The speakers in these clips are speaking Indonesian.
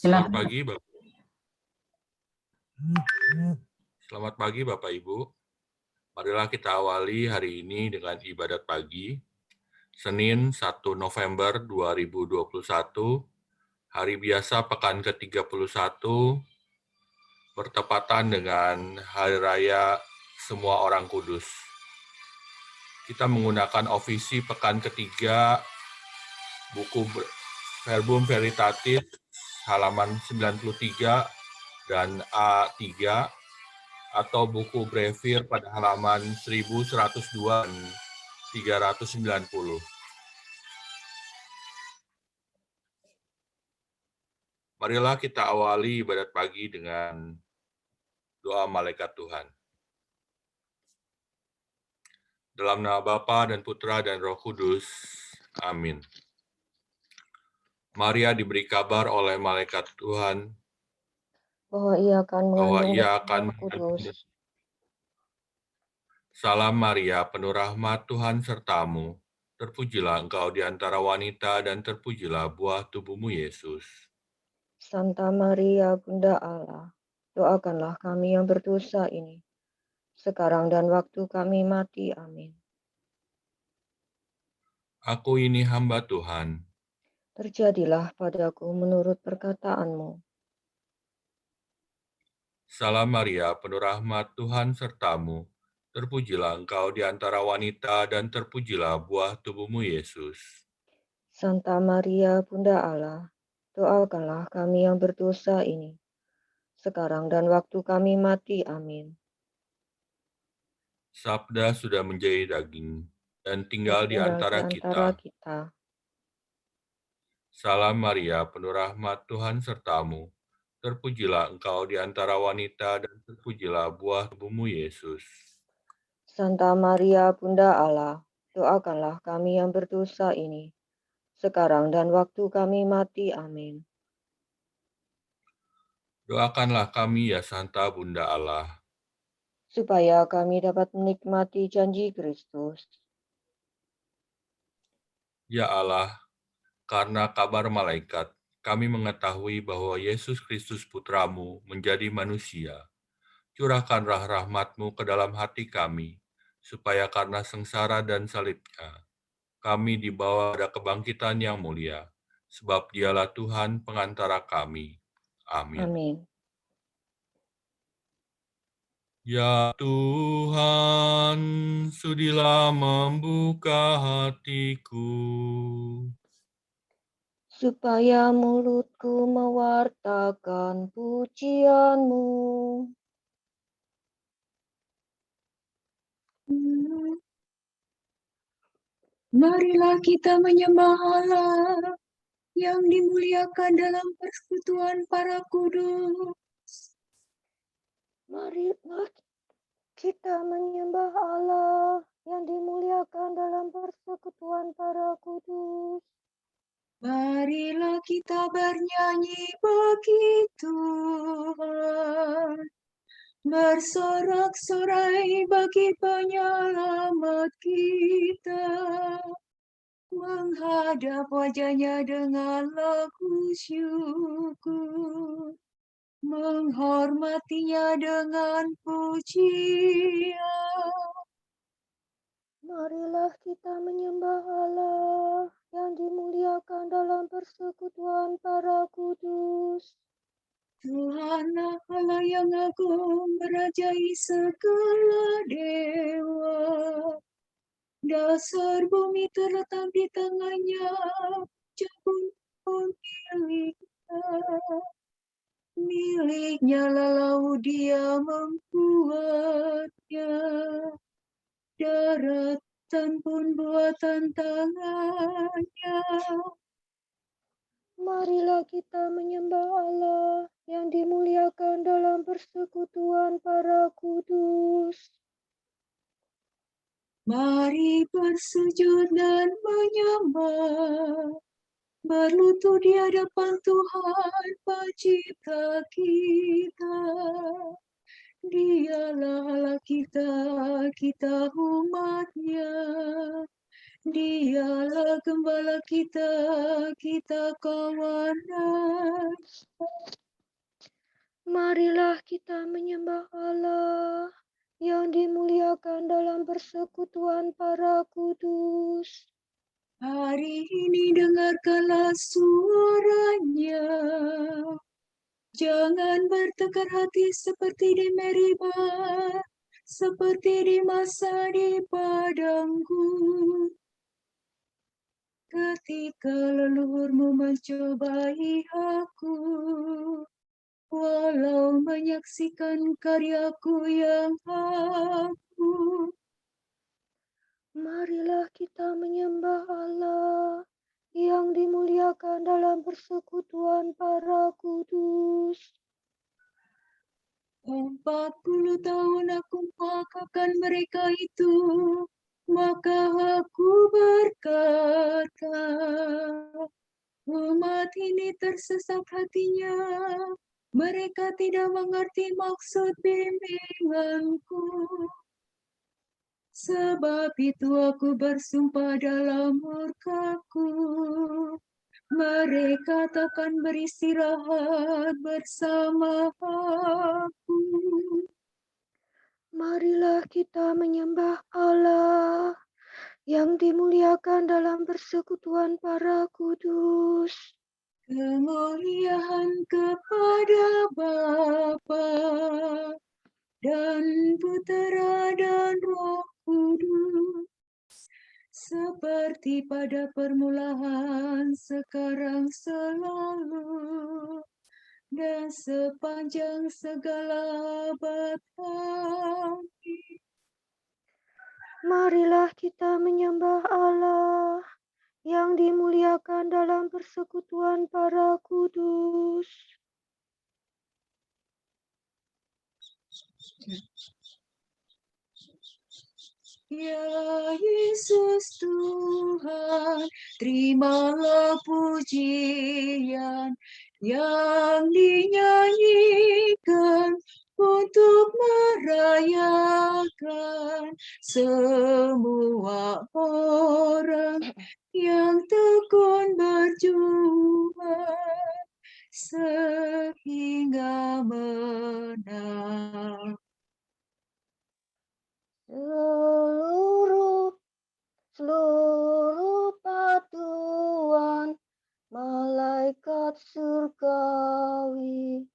Selamat Silakan. pagi, Selamat pagi, Bapak Ibu. Marilah kita awali hari ini dengan ibadat pagi, Senin 1 November 2021, hari biasa pekan ke-31, bertepatan dengan Hari Raya Semua Orang Kudus. Kita menggunakan ofisi pekan ketiga, buku Verbum Veritatis, halaman 93 dan A3, atau buku Brevir pada halaman 1102 dan 390. Marilah kita awali ibadat pagi dengan doa malaikat Tuhan. Dalam nama Bapa dan Putra dan Roh Kudus. Amin. Maria diberi kabar oleh malaikat Tuhan Bahwa ia akan bahwa mengandung ia Roh akan Kudus. Salam Maria, penuh rahmat, Tuhan sertamu. Terpujilah engkau di antara wanita dan terpujilah buah tubuhmu Yesus. Santa Maria, Bunda Allah, doakanlah kami yang berdosa ini, sekarang dan waktu kami mati. Amin. Aku ini hamba Tuhan. Terjadilah padaku menurut perkataanmu. Salam Maria, penuh rahmat, Tuhan sertamu. Terpujilah engkau di antara wanita dan terpujilah buah tubuhmu Yesus. Santa Maria, Bunda Allah, doakanlah kami yang berdosa ini, sekarang dan waktu kami mati. Amin. Sabda sudah menjadi daging dan tinggal di Tinggal di antara antara kita. kita. Salam Maria, penuh rahmat, Tuhan sertamu. Terpujilah engkau di antara wanita dan terpujilah buah tubuhmu Yesus. Santa Maria, Bunda Allah, doakanlah kami yang berdosa ini, sekarang dan waktu kami mati. Amin. Doakanlah kami ya Santa Bunda Allah, supaya kami dapat menikmati janji Kristus. ya Allah, karena kabar malaikat, kami mengetahui bahwa Yesus Kristus Putramu menjadi manusia. Curahkanlah rahmat-Mu ke dalam hati kami, supaya karena sengsara dan salibnya, kami dibawa pada kebangkitan yang mulia, sebab dialah Tuhan pengantara kami. Amin. Amin. Ya Tuhan, sudilah membuka hatiku, Supaya mulutku mewartakan pujian-Mu. Marilah kita menyembah Allah yang dimuliakan dalam persekutuan para kudus. Marilah kita menyembah Allah yang dimuliakan dalam persekutuan para kudus. Marilah kita bernyanyi bagi Tuhan, bersorak-sorai bagi penyelamat kita, menghadap wajahnya dengan lagu syukur, menghormatinya dengan pujian. Marilah kita menyembah Allah yang dimuliakan dalam persekutuan para kudus. Tuhanlah Allah yang agung, merajai segala dewa. Dasar bumi terletak di tangannya, jabun pun miliknya lalu dia membuatnya. Daratan pun buatan tangannya. Marilah kita menyembah Allah yang dimuliakan dalam persekutuan para kudus. Mari bersujud dan menyembah, berlutut di hadapan Tuhan Pencipta kita. Dialah Allah kita, kita umat-Nya. Dialah gembala kita, kita kawan-Nya. Marilah kita menyembah Allah yang dimuliakan dalam persekutuan para kudus. Hari ini dengarkanlah suaranya. Jangan bertekar hati seperti di Meribah, seperti di masa di padang gurun. Ketika leluhurmu mencobai aku, walau menyaksikan karyaku yang agung. Marilah kita menyembah Allah yang dimuliakan dalam persekutuan para kudus. 40 tahun aku mengatakan mereka itu, maka aku berkata, umat ini tersesat hatinya, mereka tidak mengerti maksud bimbinganku. Sebab itu aku bersumpah dalam murkaku, mereka takkan beristirahat bersama aku. Marilah kita menyembah Allah yang dimuliakan dalam persekutuan para kudus. Kemuliaan kepada Bapa dan Putera dan Roh Kudus, seperti pada permulaan, sekarang, selalu, dan sepanjang segala abad. Amin. Marilah kita menyembah Allah yang dimuliakan dalam persekutuan para kudus. Ya Yesus Tuhan, terimalah pujian yang dinyanyikan untuk merayakan semua orang yang tekun berjuang sehingga menang. Seluruh patuan malaikat surgawi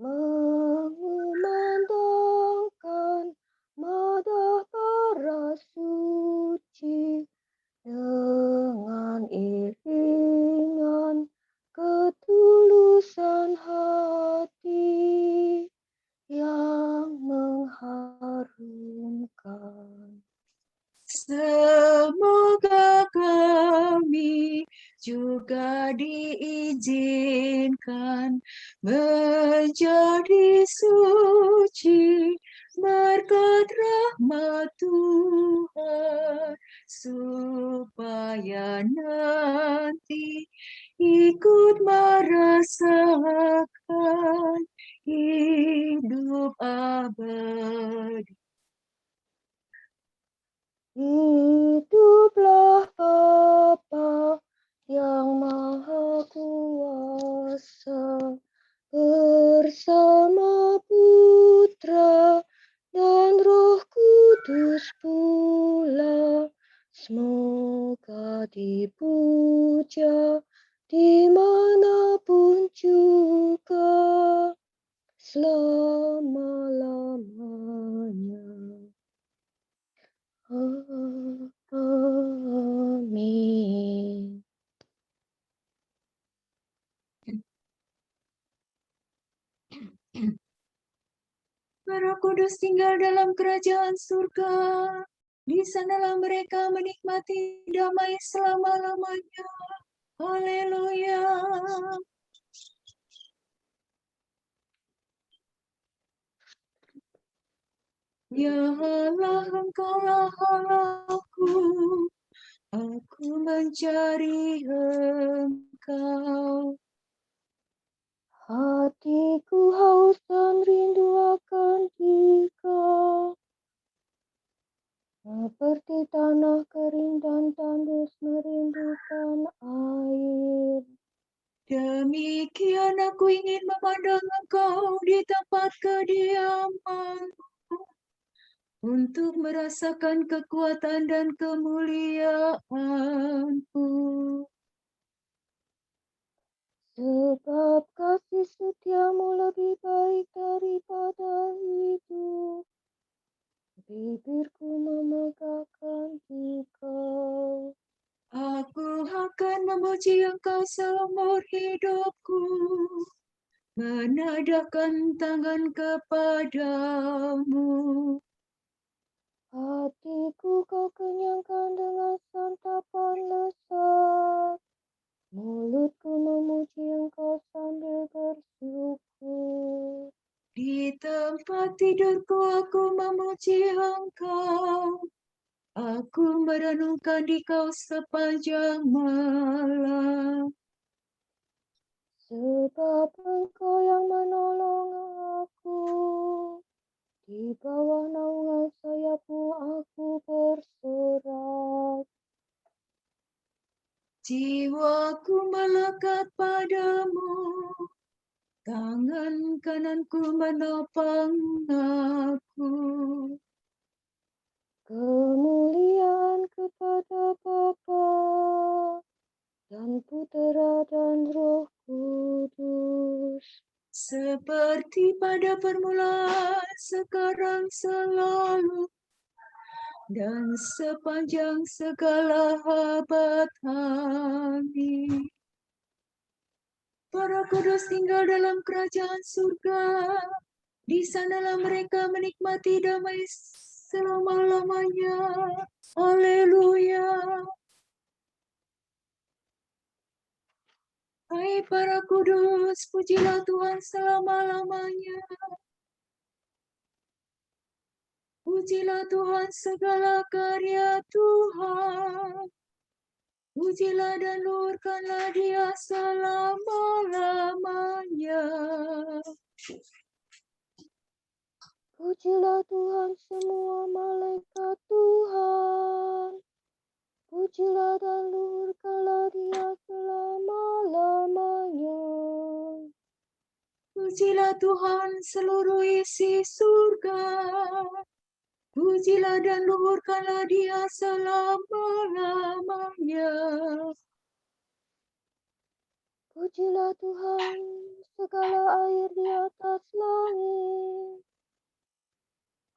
mengumandangkan madah para suci dengan iringan ketulusan hati yang mengharumkan. Semoga kami juga diizinkan menjadi suci berkat rahmat Tuhan, supaya nanti ikut merasakan hidup abadi. Hiduplah Bapa yang Maha Kuasa bersama Putra dan Roh Kudus pula. Semoga dipuja dimanapun juga selama-lamanya. Amin. Roh Kudus tinggal dalam kerajaan surga. Di sanalah mereka menikmati damai selama-lamanya. Haleluya. Ya Allah, Engkaulah Allahku. Aku mencari Engkau. Hatiku haus dan rindu akan Dikau, seperti tanah kering dan tandus merindukan air. Demikian aku ingin memandang Engkau di tempat kediaman-Mu, untuk merasakan kekuatan dan kemuliaan-Mu. Sebab kasih setiamu lebih baik daripada hidup. Bibirku memegahkan Engkau. Aku akan memuji Engkau seumur hidupku, menadahkan tangan kepadamu. Hatiku kau kenyangkan dengan santapan lezat. Mulutku memuji Engkau sambil bersyukur. Di tempat tidurku aku memuji Engkau. Aku merenungkan di Kau sepanjang malam. Sebab Engkau yang menolong aku. Di bawah naungan sayap-Mu aku bersorak. Jiwaku melekat padamu, tangan kananku menopang aku. Kemuliaan kepada Bapa dan Putera dan Roh Kudus. Seperti pada permulaan, sekarang, selalu, dan sepanjang segala abad. Amin. Para kudus tinggal dalam kerajaan surga. Di sanalah mereka menikmati damai selama-lamanya. Haleluya. Hai para kudus, pujilah Tuhan selama-lamanya. Pujilah Tuhan segala karya Tuhan. Pujilah dan luhurkanlah Dia selama-lamanya. Pujilah Tuhan semua malaikat Tuhan. Pujilah dan luhurkanlah Dia selama-lamanya. Pujilah Tuhan seluruh isi surga. Pujilah dan luhurkanlah Dia selama-lamanya. Pujilah Tuhan segala air di atas langit.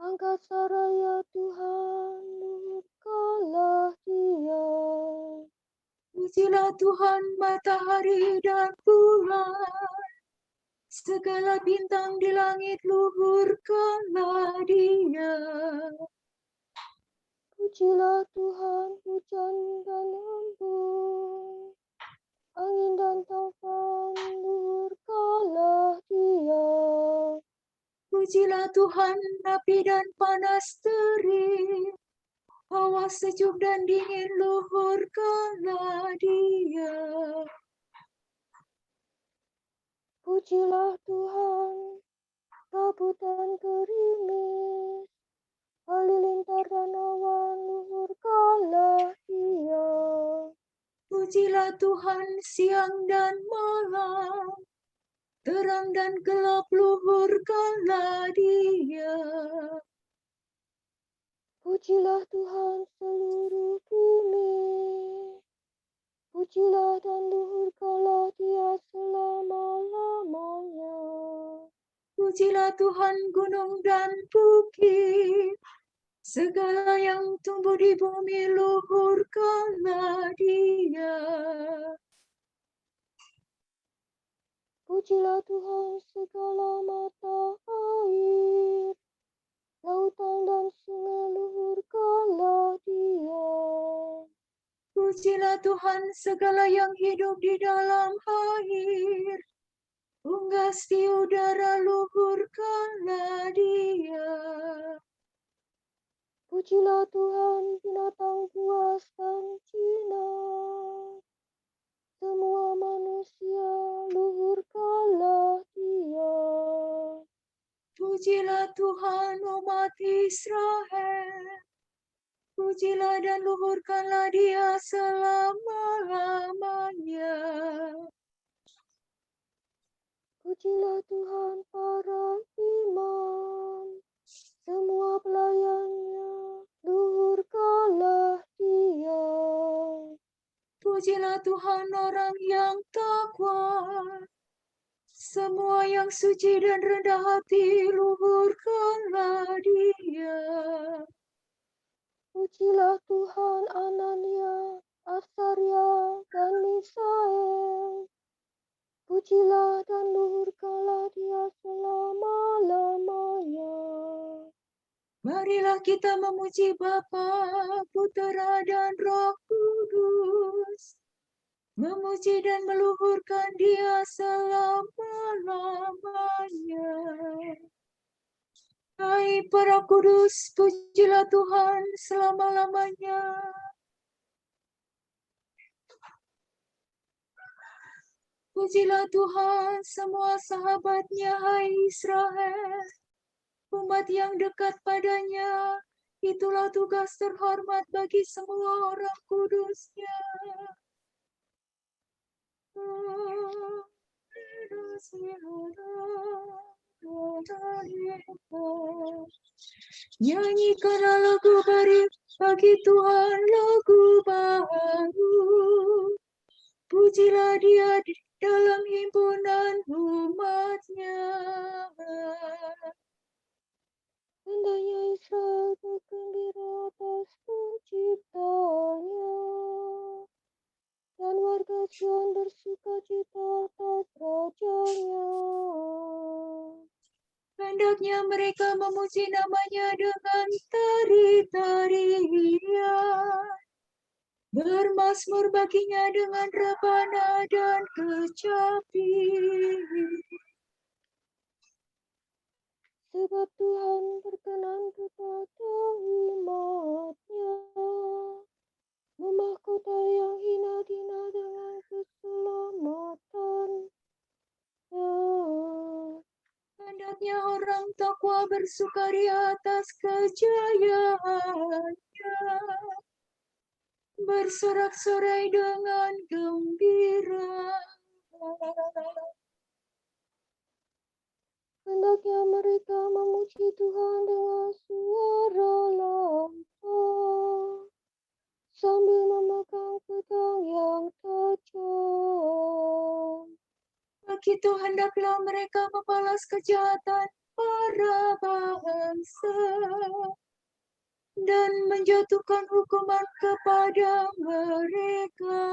Angkasa raya Tuhan, luhurkanlah Dia. Pujilah Tuhan matahari dan bulan. Segala bintang di langit, luhurkanlah Dia. Pujilah Tuhan hujan dan embun. Angin dan taufan, luhurkanlah Dia. Pujilah Tuhan api dan panas terik. Hawa sejuk dan dingin, luhurkanlah Dia. Pujilah Tuhan kabut dan gerimis. Halilintar dan awan, luhurkanlah Dia. Pujilah Tuhan siang dan malam. Terang dan gelap, luhurkanlah Dia. Pujilah Tuhan seluruh bumi. Pujilah dan luhurkanlah Dia selama-lamanya. Pujilah Tuhan gunung dan bukit. Segala yang tumbuh di bumi, luhurkanlah Dia. Pujilah Tuhan segala mata air. Lautan dan sungai, luhurkanlah Dia. Pujilah Tuhan segala yang hidup di dalam air. Unggas di udara, luhurkanlah Dia. Pujilah Tuhan binatang buas dan jinak. Semua manusia, luhurkanlah Dia. Pujilah Tuhan umat Israel. Pujilah dan luhurkanlah Dia selama-lamanya. Pujilah Tuhan para imam, semua pelayannya, luhurkanlah Dia. Pujilah Tuhan orang yang takwa, semua yang suci dan rendah hati, luhurkanlah Dia. Pujilah Tuhan Anania, Asaria, dan Misael. Pujilah dan luhurkanlah Dia selama-lamanya. Marilah kita memuji Bapa, Putera, dan Roh Kudus. Memuji dan meluhurkan Dia selama-lamanya. Hai para kudus, pujilah Tuhan selama-lamanya. Pujilah Tuhan semua sahabatnya, hai Israel. Umat yang dekat padanya, itulah tugas terhormat bagi semua orang kudusnya. Nyanyikanlah lagu baru bagi Tuhan, lagu baru. Pujilah Dia di dalam himpunan umat-Nya. Hendaknya Israel bergembira atas penciptanya, dan warga Sion bersukacita atas rajanya. Hendaknya mereka memuji nama-Nya dengan tari-tarian, bermazmur baginya dengan rebana dan kecapi. Sebab Tuhan berkenan kepada umat-Nya, memahkota yang hina-hina dengan keselamatan. Hendaknya orang takwa bersukaria atas kejayaannya, bersorak-sorai dengan gembira. Hendaknya mereka memuji Tuhan dengan suara lantang, sambil memegang pedang yang tajam. Begitu hendaklah mereka membalas kejahatan para bangsa dan menjatuhkan hukuman kepada mereka.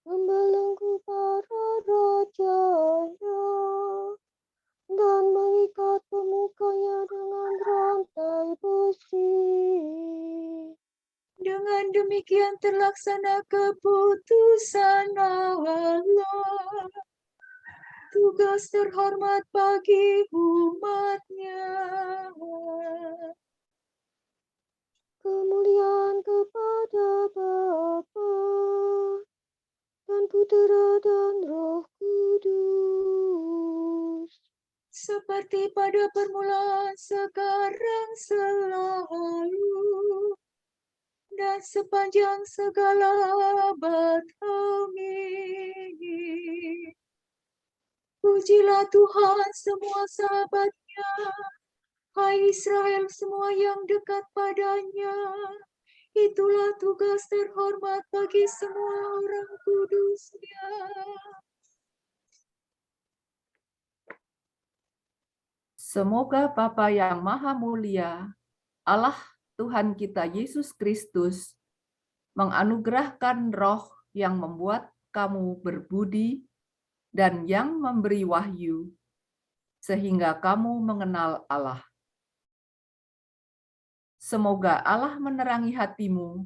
Membelenggu para rajanya, dan mengikat pemukanya dengan rantai besi. Dengan demikian terlaksana keputusan Allah, tugas terhormat bagi umat-Nya. Kemuliaan kepada Bapa dan Putera dan Roh Kudus, Seperti pada permulaan, sekarang, selalu, dan sepanjang segala abad. Amin. Pujilah Tuhan semua sahabat-Nya, hai Israel semua yang dekat padanya. Itulah tugas terhormat bagi semua orang kudusnya. Semoga Bapa yang Maha Mulia, Allah Tuhan kita Yesus Kristus, menganugerahkan roh yang membuat kamu berbudi dan yang memberi wahyu, sehingga kamu mengenal Allah. Semoga Allah menerangi hatimu,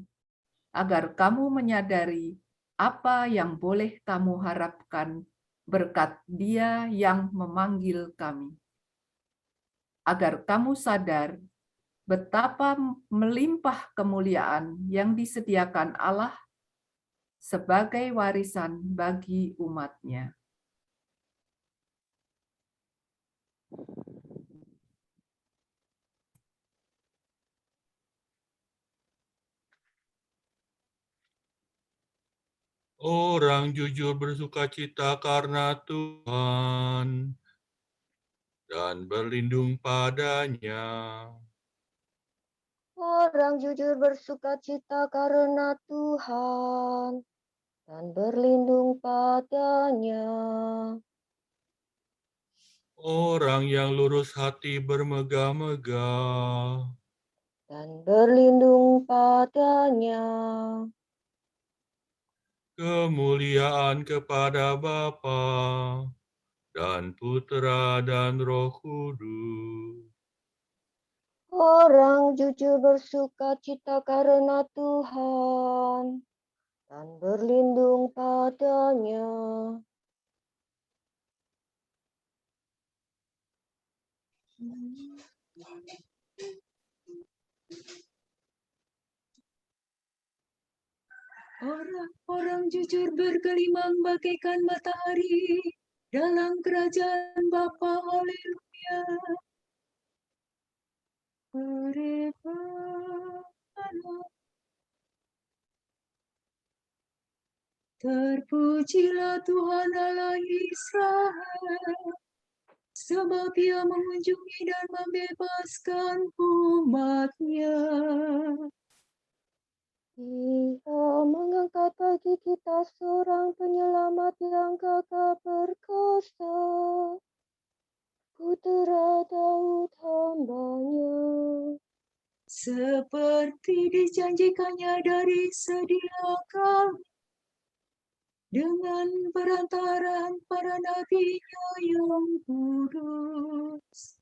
agar kamu menyadari apa yang boleh kamu harapkan berkat Dia yang memanggil kami. Agar kamu sadar betapa melimpah kemuliaan yang disediakan Allah sebagai warisan bagi umat-Nya. Orang jujur bersukacita karena Tuhan dan berlindung padanya. Orang jujur bersukacita karena Tuhan dan berlindung padanya. Orang yang lurus hati bermegah-megah Dan berlindung padanya. kemuliaan kepada Bapa dan Putra dan Roh Kudus. Orang jujur bersukacita karena Tuhan dan berlindung padanya. Orang-orang jujur bergelimang bagaikan matahari dalam kerajaan Bapa. Haleluya. Beribadah. Terpujilah Tuhan Allah Israel, sebab Ia mengunjungi dan membebaskan umat-Nya. Ia mengangkat bagi kita seorang penyelamat yang gagah perkasa, Putera Daud hamba-Nya. Seperti dijanjikannya dari sedia kala, dengan perantaraan para nabi-Nya yang kudus.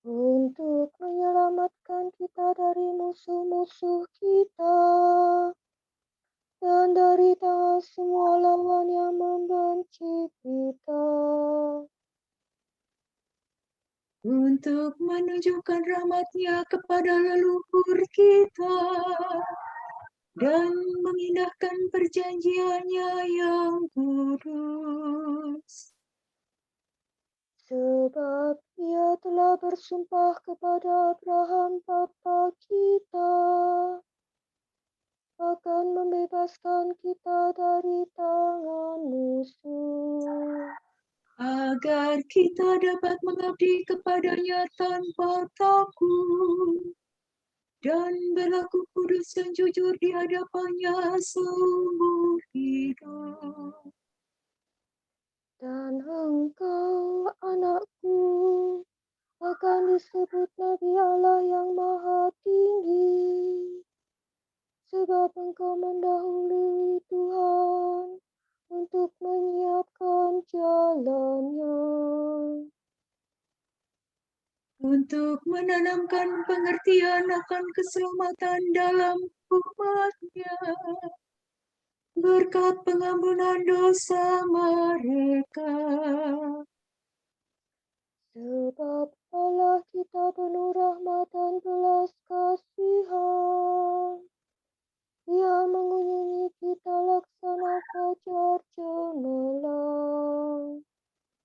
Untuk menyelamatkan kita dari musuh-musuh kita dan dari tangan semua lawan yang membenci kita. Untuk menunjukkan rahmat-Nya kepada leluhur kita dan mengindahkan perjanjian-Nya yang kudus. Sebab Ia telah bersumpah kepada Abraham bapa kita akan membebaskan kita dari tangan musuh, Agar kita dapat mengabdi kepada-Nya tanpa takut dan berlaku kudus dan jujur di hadapan-Nya seumur hidup. dan engkau, anakku, akan disebut Nabi Allah yang Maha Tinggi, sebab engkau mendahului Tuhan untuk menyiapkan jalannya, Untuk menanamkan pengertian akan keselamatan dalam umat-Nya, berkat pengampunan dosa mereka. sebab Allah kita penuh rahmat dan belas kasihan. Ia mengunjungi kita laksana fajar cemerlang,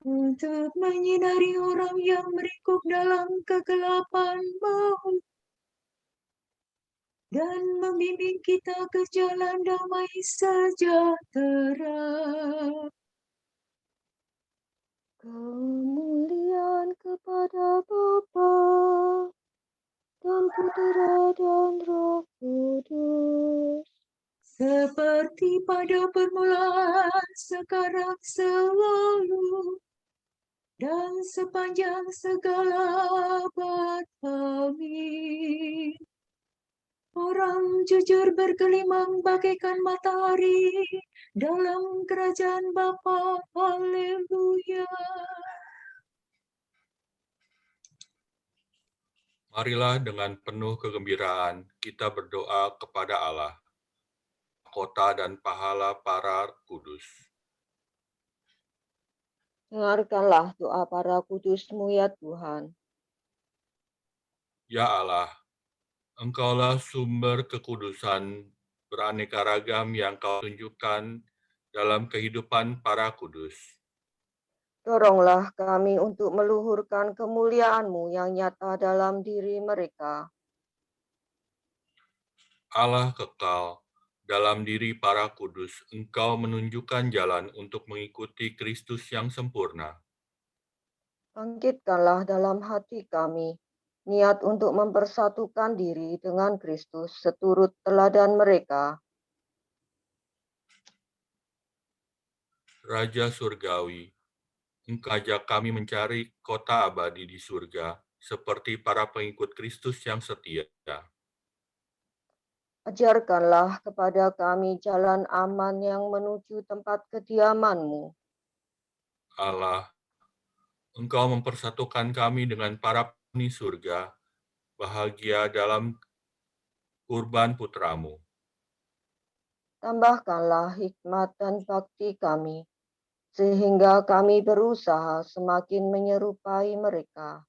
Untuk menyinari orang yang meringkuk dalam kegelapan maut dan membimbing kita ke jalan damai sejahtera. kemuliaan kepada Bapa dan Putera dan Roh Kudus, Seperti pada permulaan, sekarang, selalu, dan sepanjang segala abad. Amin. Orang jujur bergelimang bagaikan matahari dalam kerajaan Bapa. Haleluya. Marilah dengan penuh kegembiraan kita berdoa kepada Allah, kota dan pahala para kudus. dengarkanlah doa para kudus-Mu ya Tuhan. Ya Allah, Engkaulah sumber kekudusan beraneka ragam yang Kau tunjukkan dalam kehidupan para kudus. Doronglah kami untuk meluhurkan kemuliaan-Mu yang nyata dalam diri mereka. Allah kekal, Dalam diri para kudus, Engkau menunjukkan jalan untuk mengikuti Kristus yang sempurna. Bangkitkanlah dalam hati kami niat untuk mempersatukan diri dengan Kristus seturut teladan mereka. Raja Surgawi, Engkau ajak kami mencari kota abadi di surga, seperti para pengikut Kristus yang setia. Ajarkanlah kepada kami jalan aman yang menuju tempat kediaman-Mu. Allah, Engkau mempersatukan kami dengan para penghuni surga, bahagia dalam kurban putramu. Tambahkanlah hikmat dan bakti kami, sehingga kami berusaha semakin menyerupai mereka.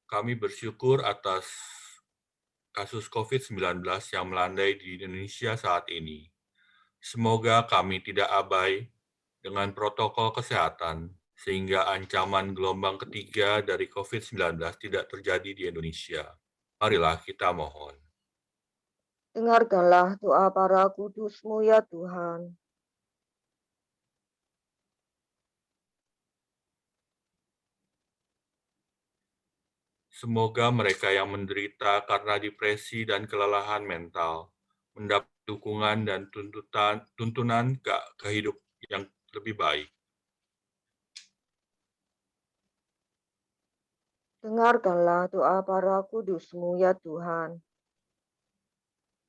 Kami bersyukur atas kasus COVID-19 yang melandai di Indonesia saat ini. Semoga kami tidak abai dengan protokol kesehatan, sehingga ancaman gelombang ketiga dari COVID-19 tidak terjadi di Indonesia. Marilah kita mohon. Dengarkanlah doa para kudus-Mu ya Tuhan. Semoga mereka yang menderita karena depresi dan kelelahan mental mendapat dukungan dan tuntunan ke hidup yang lebih baik. Dengarkanlah doa para kudus-Mu ya Tuhan.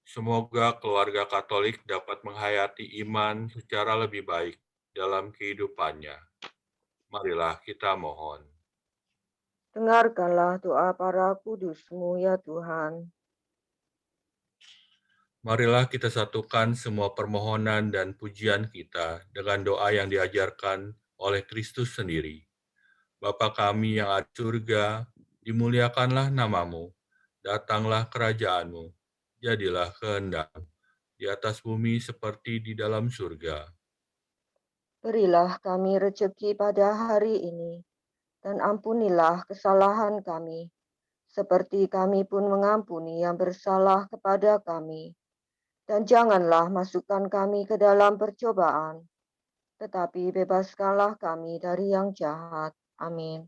Semoga keluarga Katolik dapat menghayati iman secara lebih baik dalam kehidupannya. Marilah kita mohon. Dengarkanlah doa para kudus-Mu ya Tuhan. Marilah kita satukan semua permohonan dan pujian kita dengan doa yang diajarkan oleh Kristus sendiri. Bapa kami yang ada di surga, dimuliakanlah namamu, datanglah kerajaanmu, jadilah kehendak-Mu di atas bumi seperti di dalam surga. Berilah kami rejeki pada hari ini, dan ampunilah kesalahan kami, seperti kami pun mengampuni yang bersalah kepada kami. Dan janganlah masukkan kami ke dalam percobaan, tetapi bebaskanlah kami dari yang jahat. Amin.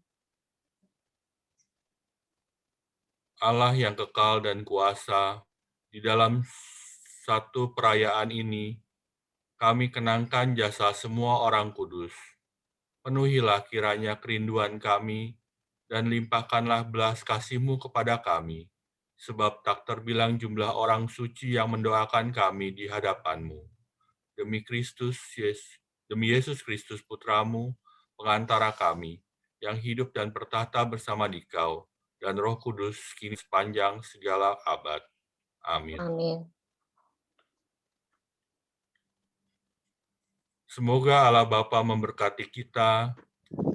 Allah yang kekal dan kuasa, di dalam satu perayaan ini, kami kenangkan jasa semua orang kudus. Penuhilah kiranya kerinduan kami, dan limpahkanlah belas kasih-Mu kepada kami, sebab tak terbilang jumlah orang suci yang mendoakan kami di hadapan-Mu. Demi Yesus Kristus Putramu, pengantara kami, yang hidup dan bertahta bersama Dikau, dan Roh Kudus kini sepanjang segala abad. Amin. Amin. Semoga Allah Bapa memberkati kita,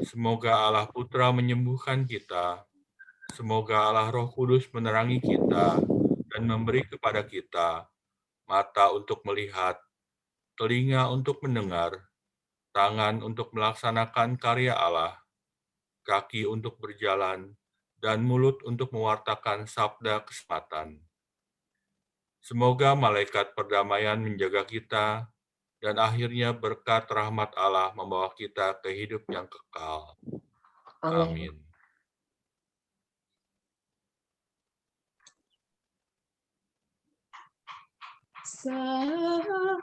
semoga Allah Putra menyembuhkan kita, semoga Allah Roh Kudus menerangi kita dan memberi kepada kita mata untuk melihat, telinga untuk mendengar, tangan untuk melaksanakan karya Allah, kaki untuk berjalan, dan mulut untuk mewartakan sabda keselamatan. Semoga malaikat perdamaian menjaga kita, dan akhirnya berkat rahmat Allah membawa kita ke hidup yang kekal. Amin. Salam,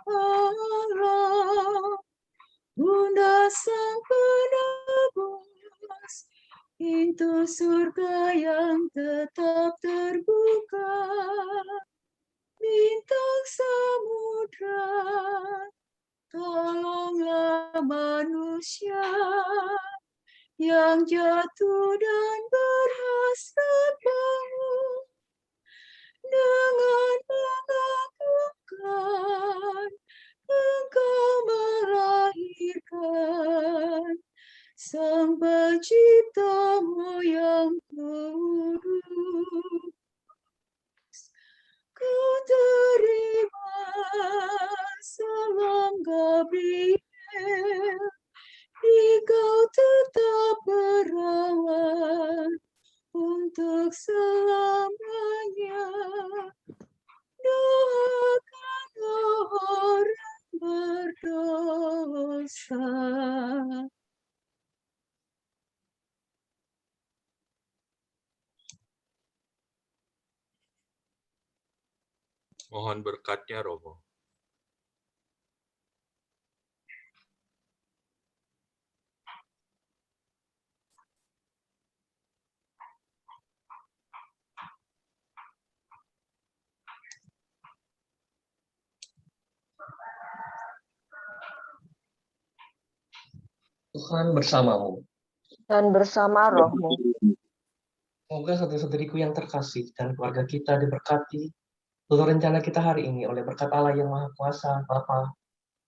Bunda Sang Penebus, pintu surga yang tetap terbuka, bintang samudra, tolonglah manusia yang jatuh dan berhasrat bangun dengan mengagumkan Engkau melahirkan Sang Pencipta-Mu yang kudus. Kau terima salam Gabriel, Kau tetap berawal Mohon berkatnya, Romo. Tuhan bersamamu. Dan bersama rohmu. Semoga saudara-saudariku yang terkasih dan keluarga kita diberkati seluruh rencana kita hari ini oleh berkat Allah yang Maha Kuasa, Bapa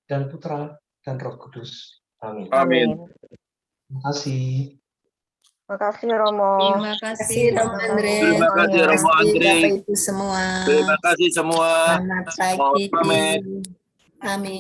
dan Putra dan Roh Kudus. Amin. Amin. Terima kasih. Terima kasih Romo. Terima kasih Romo Andre. Terima kasih Romo Andre. Bapak Ibu semua. Terima kasih semua. Selamat pagi. Amin. Amin.